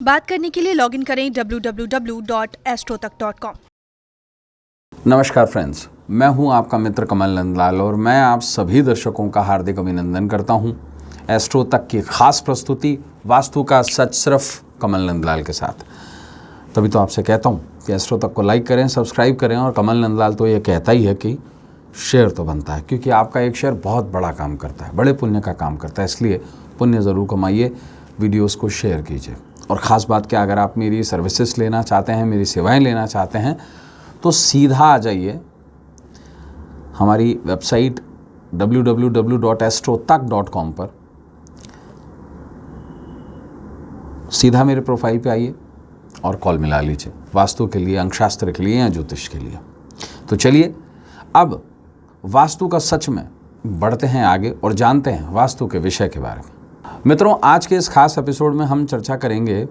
बात करने के लिए लॉगिन करें www.astrotak.com। नमस्कार फ्रेंड्स, मैं हूं आपका मित्र कमल नंदलाल और मैं आप सभी दर्शकों का हार्दिक अभिनंदन करता हूं एस्ट्रो तक की खास प्रस्तुति वास्तु का सच सिर्फ कमल नंदलाल के साथ। तभी तो आपसे कहता हूं कि एस्ट्रो तक को लाइक करें, सब्सक्राइब करें और कमल नंदलाल तो ये कहता ही है कि शेयर तो बनता है, क्योंकि आपका एक शेयर बहुत बड़ा काम करता है, बड़े पुण्य का काम करता है। इसलिए पुण्य ज़रूर कमाइए, वीडियोस को शेयर कीजिए। और ख़ास बात क्या, अगर आप मेरी सर्विसेज लेना चाहते हैं, मेरी सेवाएं लेना चाहते हैं तो सीधा आ जाइए हमारी वेबसाइट www.astrotak.com पर, सीधा मेरे प्रोफाइल पे आइए और कॉल मिला लीजिए वास्तु के लिए, अंकशास्त्र के लिए या ज्योतिष के लिए। तो चलिए अब वास्तु का सच में बढ़ते हैं आगे और जानते हैं वास्तु के विषय के बारे में। मित्रों, आज के इस खास एपिसोड में हम चर्चा करेंगे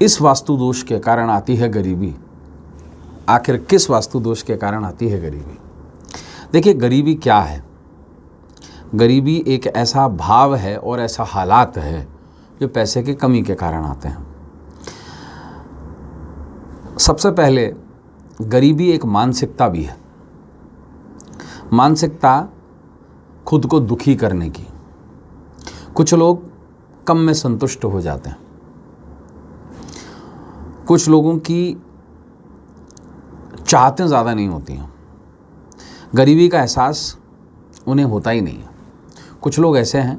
इस वास्तु दोष के कारण आती है गरीबी। आखिर किस वास्तु दोष के कारण आती है गरीबी? देखिए, गरीबी क्या है? गरीबी एक ऐसा भाव है और ऐसा हालात है जो पैसे की कमी के कारण आते हैं। सबसे पहले गरीबी एक मानसिकता भी है, मानसिकता खुद को दुखी करने की। कुछ लोग कम में संतुष्ट हो जाते हैं, कुछ लोगों की चाहतें ज़्यादा नहीं होती हैं, गरीबी का एहसास उन्हें होता ही नहीं है। कुछ लोग ऐसे हैं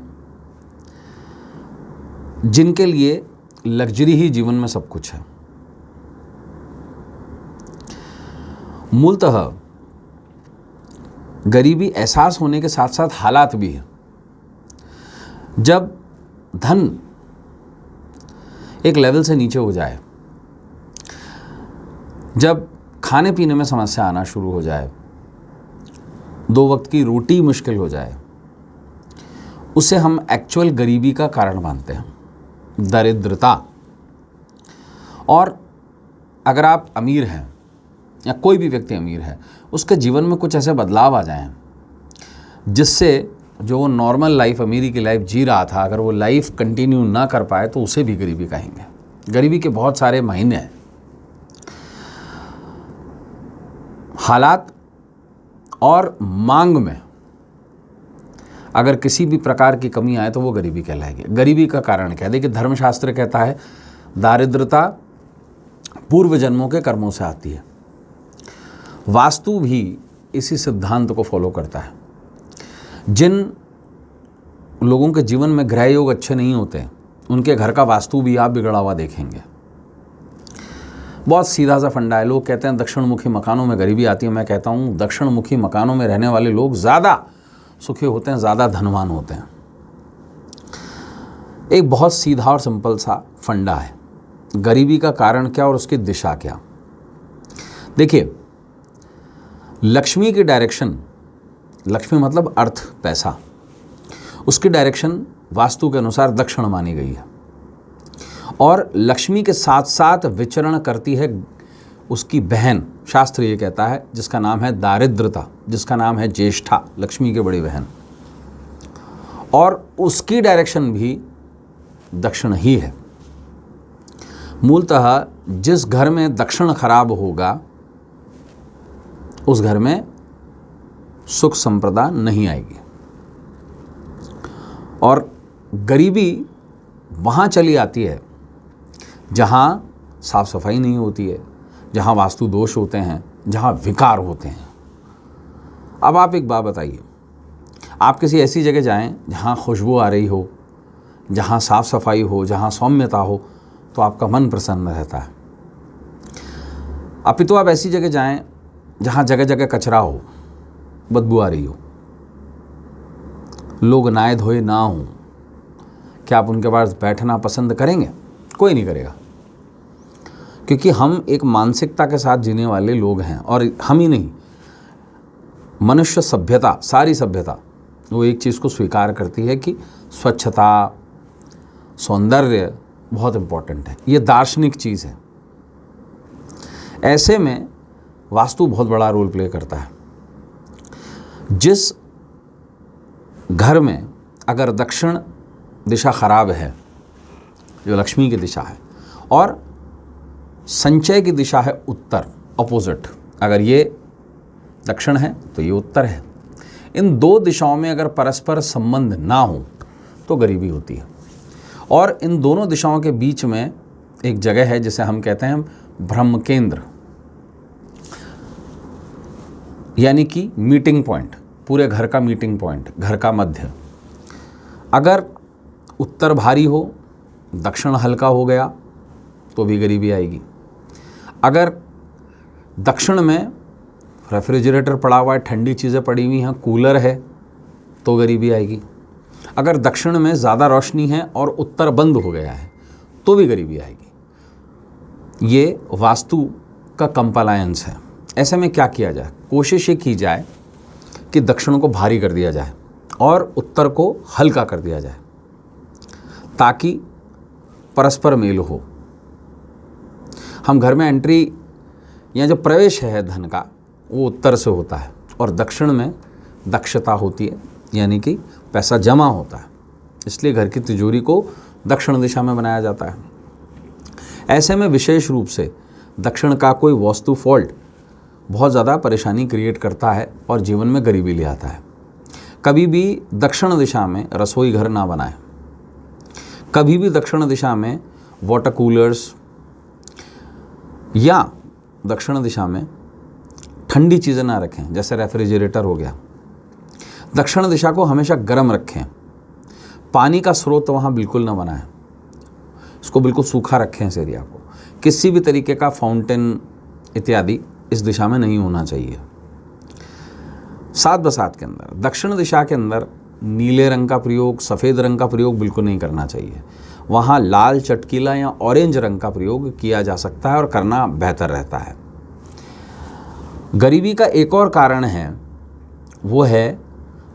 जिनके लिए लग्जरी ही जीवन में सब कुछ है। मूलतः गरीबी एहसास होने के साथ साथ हालात भी है। जब धन एक लेवल से नीचे हो जाए, जब खाने पीने में समस्या आना शुरू हो जाए, दो वक्त की रोटी मुश्किल हो जाए, उसे हम एक्चुअल गरीबी का कारण मानते हैं, दरिद्रता। और अगर आप अमीर हैं या कोई भी व्यक्ति अमीर है, उसके जीवन में कुछ ऐसे बदलाव आ जाएं जिससे जो वो नॉर्मल लाइफ, अमीरी की लाइफ जी रहा था, अगर वो लाइफ कंटिन्यू ना कर पाए तो उसे भी गरीबी कहेंगे। गरीबी के बहुत सारे महीने हैं। हालात और मांग में अगर किसी भी प्रकार की कमी आए तो वो गरीबी कहलाएगी। गरीबी का कारण क्या है? देखिए, धर्मशास्त्र कहता है दारिद्रता पूर्व जन्मों के कर्मों से आती है। वास्तु भी इसी सिद्धांत को फॉलो करता है। जिन लोगों के जीवन में ग्रह योग अच्छे नहीं होते, उनके घर का वास्तु भी आप बिगड़ा हुआ देखेंगे। बहुत सीधा सा फंडा है। लोग कहते हैं दक्षिण मुखी मकानों में गरीबी आती है। मैं कहता हूँ दक्षिण मुखी मकानों में रहने वाले लोग ज़्यादा सुखी होते हैं, ज़्यादा धनवान होते हैं। एक बहुत सीधा और सिंपल सा फंडा है। गरीबी का कारण क्या और उसकी दिशा क्या? देखिए, लक्ष्मी की डायरेक्शन, लक्ष्मी मतलब अर्थ, पैसा, उसकी डायरेक्शन वास्तु के अनुसार दक्षिण मानी गई है। और लक्ष्मी के साथ साथ विचरण करती है उसकी बहन, शास्त्र ये कहता है, जिसका नाम है दारिद्रता, जिसका नाम है ज्येष्ठा, लक्ष्मी की बड़ी बहन। और उसकी डायरेक्शन भी दक्षिण ही है। मूलतः जिस घर में दक्षिण खराब होगा उस घर में सुख संपदा नहीं आएगी। और गरीबी वहाँ चली आती है जहाँ साफ सफाई नहीं होती है, जहाँ वास्तु दोष होते हैं, जहाँ विकार होते हैं। अब आप एक बात बताइए, आप किसी ऐसी जगह जाएं जहाँ खुशबू आ रही हो, जहाँ साफ सफाई हो, जहाँ सौम्यता हो, तो आपका मन प्रसन्न रहता है। अपितु आप ऐसी जगह जाएं जहाँ जगह जगह कचरा हो, बदबू आ रही हो, लोग नहाए धोए ना हो, क्या आप उनके पास बैठना पसंद करेंगे? कोई नहीं करेगा, क्योंकि हम एक मानसिकता के साथ जीने वाले लोग हैं। और हम ही नहीं, मनुष्य सभ्यता, सारी सभ्यता वो एक चीज़ को स्वीकार करती है कि स्वच्छता, सौंदर्य बहुत इम्पोर्टेंट है। ये दार्शनिक चीज़ है। ऐसे में वास्तु बहुत बड़ा रोल प्ले करता है। जिस घर में अगर दक्षिण दिशा खराब है, जो लक्ष्मी की दिशा है, और संचय की दिशा है उत्तर, अपोजिट। अगर ये दक्षिण है तो ये उत्तर है। इन दो दिशाओं में अगर परस्पर संबंध ना हो तो गरीबी होती है। और इन दोनों दिशाओं के बीच में एक जगह है जिसे हम कहते हैं ब्रह्म केंद्र, यानी कि मीटिंग पॉइंट, पूरे घर का मीटिंग पॉइंट, घर का मध्य। अगर उत्तर भारी हो, दक्षिण हल्का हो गया तो भी गरीबी आएगी। अगर दक्षिण में रेफ्रिजरेटर पड़ा हुआ है, ठंडी चीज़ें पड़ी हुई हैं, कूलर है, तो गरीबी आएगी। अगर दक्षिण में ज़्यादा रोशनी है और उत्तर बंद हो गया है तो भी गरीबी आएगी। ये वास्तु का कंप्लायंस है। ऐसे में क्या किया जाए? कोशिश ये की जाए कि दक्षिण को भारी कर दिया जाए और उत्तर को हल्का कर दिया जाए, ताकि परस्पर मेल हो। हम घर में एंट्री या जो प्रवेश है धन का, वो उत्तर से होता है, और दक्षिण में दक्षता होती है, यानी कि पैसा जमा होता है। इसलिए घर की तिजोरी को दक्षिण दिशा में बनाया जाता है। ऐसे में विशेष रूप से दक्षिण का कोई वास्तु फॉल्ट बहुत ज़्यादा परेशानी क्रिएट करता है और जीवन में गरीबी ले आता है। कभी भी दक्षिण दिशा में रसोई घर ना बनाएं। कभी भी दक्षिण दिशा में वाटर कूलर्स या दक्षिण दिशा में ठंडी चीज़ें ना रखें, जैसे रेफ्रिजरेटर हो गया। दक्षिण दिशा को हमेशा गर्म रखें। पानी का स्रोत वहाँ बिल्कुल ना बनाएं, इसको बिल्कुल सूखा रखें इस एरिया को। किसी भी तरीके का फाउंटेन इत्यादि इस दिशा में नहीं होना चाहिए। साथ बसात के अंदर दक्षिण दिशा के अंदर नीले रंग का प्रयोग, सफ़ेद रंग का प्रयोग बिल्कुल नहीं करना चाहिए। वहाँ लाल, चटकीला या ऑरेंज रंग का प्रयोग किया जा सकता है और करना बेहतर रहता है। गरीबी का एक और कारण है, वो है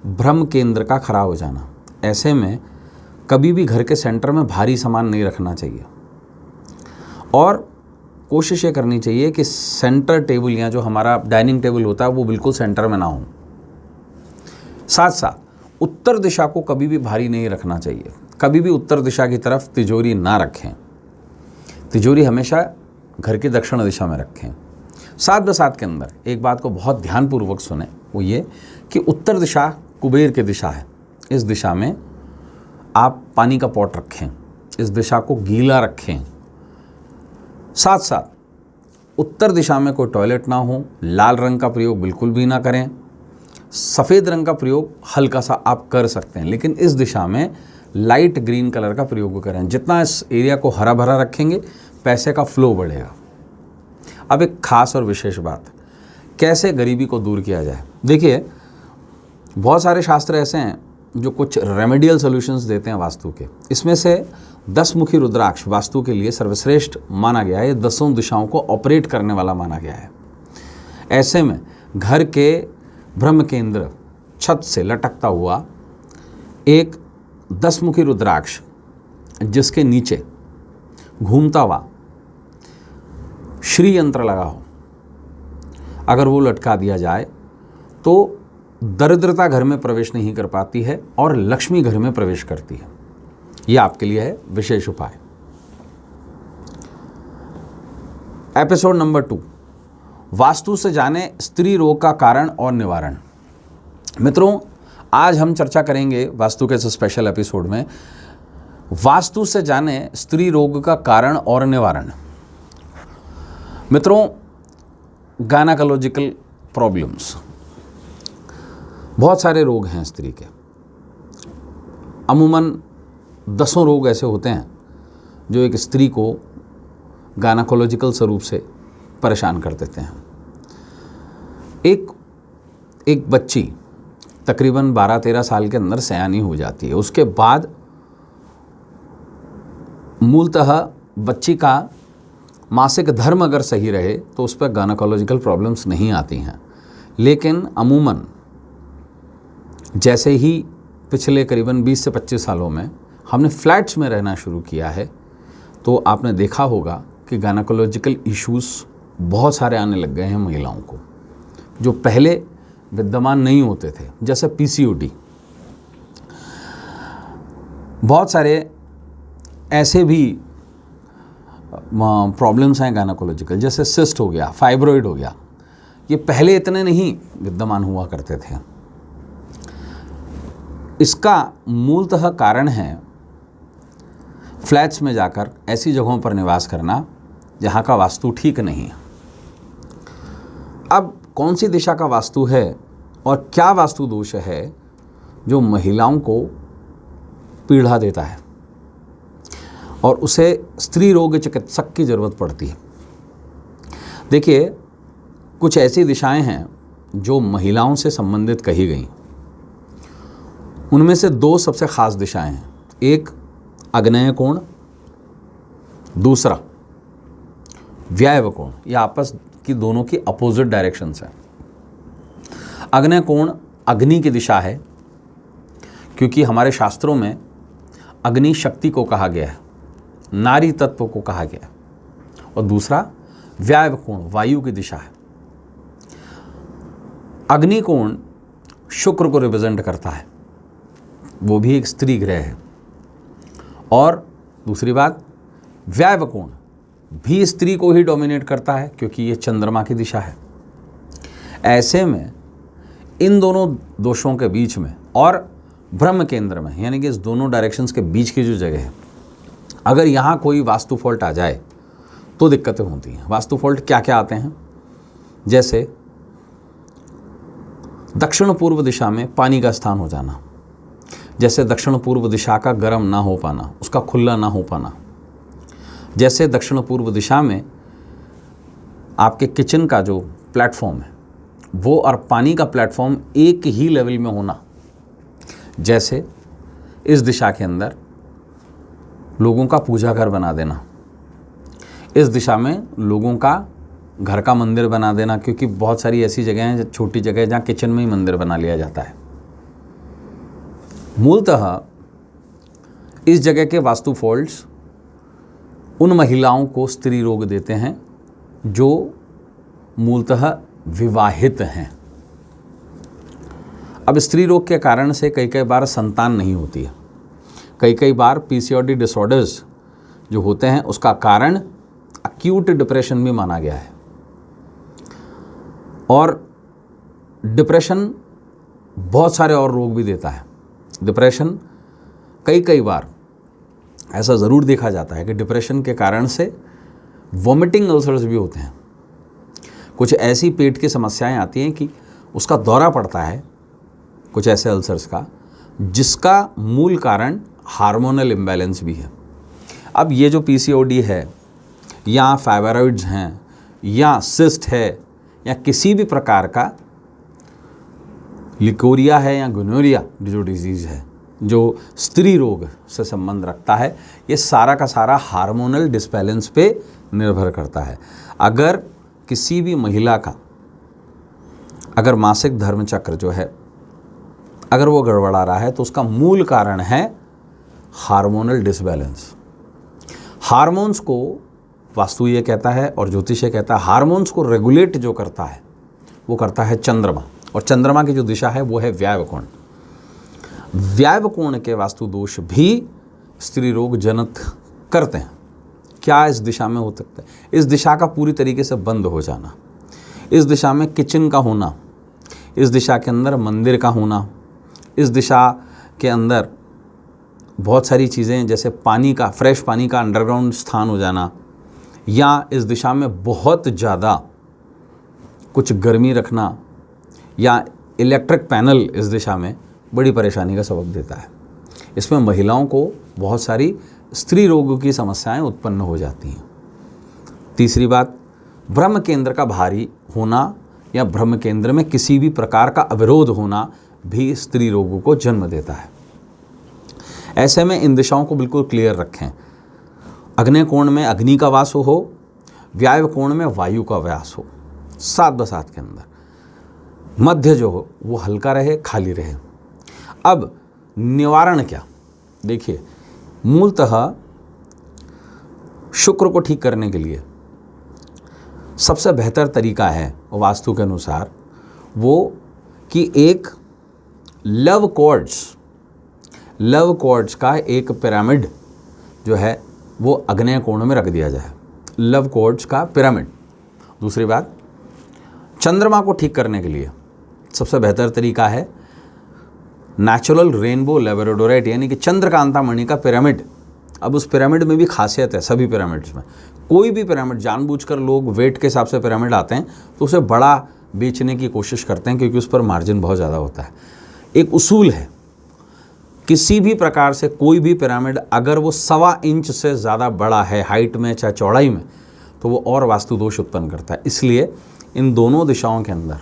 ब्रह्म केंद्र का खराब हो जाना। ऐसे में कभी भी घर के सेंटर में भारी सामान नहीं रखना चाहिए, और कोशिश ये करनी चाहिए कि सेंटर टेबल या जो हमारा डाइनिंग टेबल होता है वो बिल्कुल सेंटर में ना हो। साथ साथ उत्तर दिशा को कभी भी भारी नहीं रखना चाहिए। कभी भी उत्तर दिशा की तरफ तिजोरी ना रखें। तिजोरी हमेशा घर की दक्षिण दिशा में रखें। साथ बसात के अंदर एक बात को बहुत ध्यानपूर्वक सुने, वो ये कि उत्तर दिशा कुबेर की दिशा है। इस दिशा में आप पानी का पॉट रखें, इस दिशा को गीला रखें। साथ साथ उत्तर दिशा में कोई टॉयलेट ना हो। लाल रंग का प्रयोग बिल्कुल भी ना करें। सफ़ेद रंग का प्रयोग हल्का सा आप कर सकते हैं, लेकिन इस दिशा में लाइट ग्रीन कलर का प्रयोग करें। जितना इस एरिया को हरा भरा रखेंगे, पैसे का फ्लो बढ़ेगा। अब एक खास और विशेष बात, कैसे गरीबी को दूर किया जाए। देखिए, बहुत सारे शास्त्र ऐसे हैं जो कुछ रेमेडियल सॉल्यूशंस देते हैं वास्तु के। इसमें से 10 मुखी रुद्राक्ष वास्तु के लिए सर्वश्रेष्ठ माना गया है। ये 10 दिशाओं को ऑपरेट करने वाला माना गया है। ऐसे में घर के ब्रह्म केंद्र छत से लटकता हुआ एक 10 मुखी रुद्राक्ष, जिसके नीचे घूमता हुआ श्री यंत्र लगा हो, अगर वो लटका दिया जाए तो दरिद्रता घर में प्रवेश नहीं कर पाती है और लक्ष्मी घर में प्रवेश करती है। ये आपके लिए है विशेष उपाय। एपिसोड नंबर 2, वास्तु से जाने स्त्री रोग का कारण और निवारण। मित्रों, आज हम चर्चा करेंगे वास्तु के इस स्पेशल एपिसोड में वास्तु से जाने स्त्री रोग का कारण और निवारण। मित्रों, गायनेकोलॉजिकल प्रॉब्लम्स, बहुत सारे रोग हैं स्त्री के। अमूमन 10 रोग ऐसे होते हैं जो एक स्त्री को गायनेकोलॉजिकल स्वरूप से परेशान कर देते हैं। एक बच्ची तकरीबन 12-13 साल के अंदर सयानी हो जाती है। उसके बाद मूलतः बच्ची का मासिक धर्म अगर सही रहे तो उस पर गायनेकोलॉजिकल प्रॉब्लम्स नहीं आती हैं। लेकिन अमूमन जैसे ही पिछले करीबन 20 से 25 सालों में हमने फ्लैट्स में रहना शुरू किया है, तो आपने देखा होगा कि गायनेकोलॉजिकल इश्यूज़ बहुत सारे आने लग गए हैं महिलाओं को, जो पहले विद्यमान नहीं होते थे। जैसे पीसीओडी, बहुत सारे ऐसे भी प्रॉब्लम्स हैं गायनेकोलॉजिकल, जैसे सिस्ट हो गया, फाइब्रॉइड हो गया, ये पहले इतने नहीं विद्यमान हुआ करते थे। इसका मूलतः कारण है फ्लैट्स में जाकर ऐसी जगहों पर निवास करना जहाँ का वास्तु ठीक नहीं है। अब कौन सी दिशा का वास्तु है और क्या वास्तु दोष है जो महिलाओं को पीड़ा देता है और उसे स्त्री रोग चिकित्सक की ज़रूरत पड़ती है? देखिए, कुछ ऐसी दिशाएं हैं जो महिलाओं से संबंधित कही गई। उनमें से दो सबसे खास दिशाएं हैं। एक आग्नेय कोण, दूसरा व्यायव कोण। ये आपस की दोनों की अपोजिट डायरेक्शंस हैं। आग्नेय कोण अग्नि की दिशा है, क्योंकि हमारे शास्त्रों में अग्नि शक्ति को कहा गया है, नारी तत्व को कहा गया है। और दूसरा व्यायव कोण वायु की दिशा है। अग्नि कोण शुक्र को रिप्रेजेंट करता है, वो भी एक स्त्री ग्रह है। और दूसरी बात, व्यायव कोण भी स्त्री को ही डोमिनेट करता है, क्योंकि ये चंद्रमा की दिशा है। ऐसे में इन दोनों दोषों के बीच में और ब्रह्म केंद्र में, यानी कि इस दोनों डायरेक्शंस के बीच की जो जगह है, अगर यहाँ कोई वास्तु फॉल्ट आ जाए तो दिक्कतें होती हैं। वास्तु फॉल्ट क्या क्या आते हैं? जैसे दक्षिण पूर्व दिशा में पानी का स्थान हो जाना, जैसे दक्षिण पूर्व दिशा का गर्म ना हो पाना, उसका खुला ना हो पाना, जैसे दक्षिण पूर्व दिशा में आपके किचन का जो प्लेटफॉर्म है वो और पानी का प्लेटफॉर्म एक ही लेवल में होना, जैसे इस दिशा के अंदर लोगों का पूजा घर बना देना, इस दिशा में लोगों का घर का मंदिर बना देना, क्योंकि बहुत सारी ऐसी जगह हैं, छोटी जगह जहाँ किचन में ही मंदिर बना लिया जाता है। मूलतः इस जगह के वास्तु फॉल्ट्स उन महिलाओं को स्त्री रोग देते हैं जो मूलतः विवाहित हैं। अब स्त्री रोग के कारण से कई बार संतान नहीं होती है। कई बार पीसीओडी डिसऑर्डर्स जो होते हैं उसका कारण अक्यूट डिप्रेशन भी माना गया है। और डिप्रेशन बहुत सारे और रोग भी देता है। डिप्रेशन कई बार ऐसा ज़रूर देखा जाता है कि डिप्रेशन के कारण से वॉमिटिंग अल्सर्स भी होते हैं। कुछ ऐसी पेट की समस्याएं आती हैं कि उसका दौरा पड़ता है, कुछ ऐसे अल्सर्स का, जिसका मूल कारण हार्मोनल इम्बैलेंस भी है। अब ये जो पीसीओडी है या फाइब्रॉइड्स हैं या सिस्ट है या किसी भी प्रकार का लिकोरिया है या गोनोरिया जो डिजीज़ है जो स्त्री रोग से संबंध रखता है, ये सारा का सारा हार्मोनल डिसबैलेंस पे निर्भर करता है। अगर किसी भी महिला का अगर मासिक धर्म चक्र जो है अगर वो गड़बड़ा रहा है तो उसका मूल कारण है हार्मोनल डिसबैलेंस। हार्मोन्स को वास्तु ये कहता है और ज्योतिष ये कहता है, हार्मोन्स को रेगुलेट जो करता है वो करता है चंद्रमा, और चंद्रमा की जो दिशा है वो है व्यायव कोण। व्यायव कोण के वास्तु दोष भी स्त्री रोग जनत करते हैं। क्या इस दिशा में हो सकता है? इस दिशा का पूरी तरीके से बंद हो जाना, इस दिशा में किचन का होना, इस दिशा के अंदर मंदिर का होना, इस दिशा के अंदर बहुत सारी चीज़ें जैसे पानी का, फ्रेश पानी का अंडरग्राउंड स्थान हो जाना, या इस दिशा में बहुत ज़्यादा कुछ गर्मी रखना, या इलेक्ट्रिक पैनल इस दिशा में बड़ी परेशानी का सबब देता है। इसमें महिलाओं को बहुत सारी स्त्री रोगों की समस्याएं उत्पन्न हो जाती हैं। तीसरी बात, ब्रह्म केंद्र का भारी होना या ब्रह्म केंद्र में किसी भी प्रकार का अवरोध होना भी स्त्री रोगों को जन्म देता है। ऐसे में इन दिशाओं को बिल्कुल क्लियर रखें। अग्नेय कोण में अग्नि का वास हो, व्यायव कोण में वायु का वास हो, 7/7 के अंदर। मध्य जो हो वो हल्का रहे, खाली रहे। अब निवारण क्या? देखिए, मूलतः शुक्र को ठीक करने के लिए सबसे बेहतर तरीका है वास्तु के अनुसार वो कि एक लव कॉर्ड्स का एक पिरामिड जो है वो आग्नेय कोण में रख दिया जाए। लव क्वार्ट्ज का पिरामिड। दूसरी बात, चंद्रमा को ठीक करने के लिए सबसे बेहतर तरीका है नेचुरल रेनबो लेबोरेटोराइट, यानी कि चंद्रकांता मणि का पिरामिड। अब उस पिरामिड में भी खासियत है, सभी पिरामिड्स में, कोई भी पिरामिड जानबूझकर लोग वेट के हिसाब से पिरामिड आते हैं तो उसे बड़ा बेचने की कोशिश करते हैं क्योंकि उस पर मार्जिन बहुत ज़्यादा होता है। एक उसूल है, किसी भी प्रकार से कोई भी पिरामिड अगर वो 1.25 इंच से ज़्यादा बड़ा है हाइट में चाहे चौड़ाई में, तो वो और वास्तु दोष उत्पन्न करता है। इसलिए इन दोनों दिशाओं के अंदर,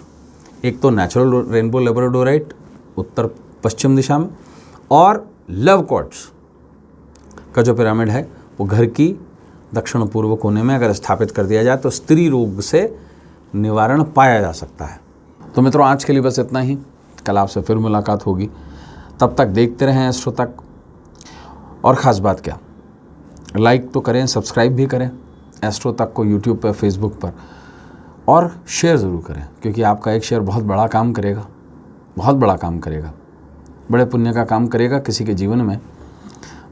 एक तो नेचुरल रेनबो लेबोरेटोराइट उत्तर पश्चिम दिशा में, और लव क्वार्ट्ज का जो पिरामिड है वो घर की दक्षिण पूर्व कोने में अगर स्थापित कर दिया जाए तो स्त्री रोग से निवारण पाया जा सकता है। तो मित्रों, आज के लिए बस इतना ही। कल आपसे फिर मुलाकात होगी, तब तक देखते रहें एस्ट्रो तक। और ख़ास बात क्या, लाइक तो करें, सब्सक्राइब भी करें एस्ट्रो तक को यूट्यूब पर, फेसबुक पर, और शेयर ज़रूर करें क्योंकि आपका एक शेयर बहुत बड़ा काम करेगा, बहुत बड़ा काम करेगा, बड़े पुण्य का काम करेगा। किसी के जीवन में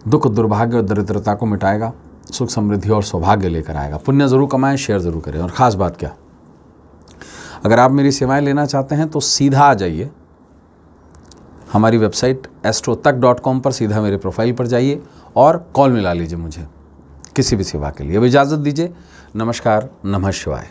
दुख, दुर्भाग्य और दरिद्रता को मिटाएगा, सुख, समृद्धि और सौभाग्य लेकर आएगा। पुण्य ज़रूर कमाएं, शेयर ज़रूर करें। और ख़ास बात क्या, अगर आप मेरी सेवाएं लेना चाहते हैं तो सीधा आ जाइए हमारी वेबसाइट astrotak.com पर, सीधा मेरे प्रोफाइल पर जाइए और कॉल मिला लीजिए मुझे किसी भी सेवा के लिए। अब इजाज़त दीजिए। नमस्कार, नमः शिवाय।